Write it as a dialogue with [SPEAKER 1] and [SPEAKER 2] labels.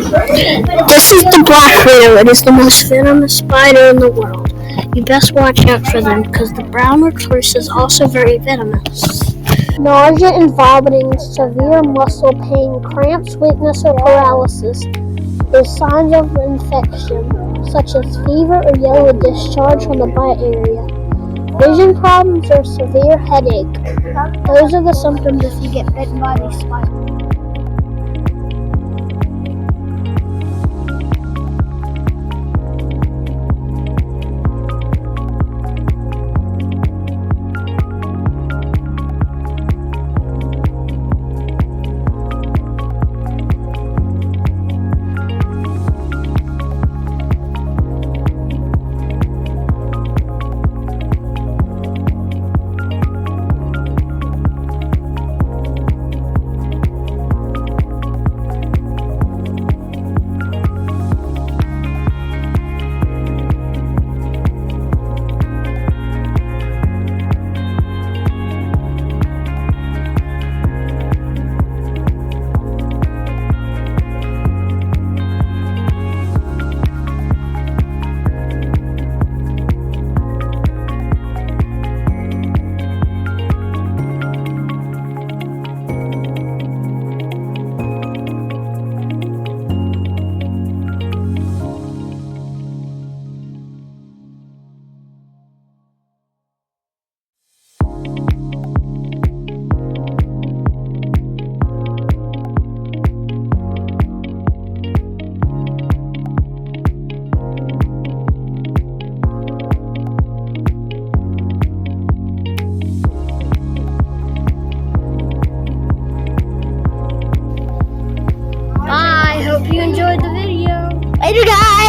[SPEAKER 1] This is the black widow. It is the most venomous spider in the world. You best watch out for them because the brown recluse is also very venomous. Nausea and vomiting, severe muscle pain, cramps, weakness, or paralysis. There's signs of infection, such as fever or yellow discharge from the bite area. Vision problems or severe headache. Those are the symptoms if you get bitten by these spiders. Hope you enjoyed the video.
[SPEAKER 2] Later, guys.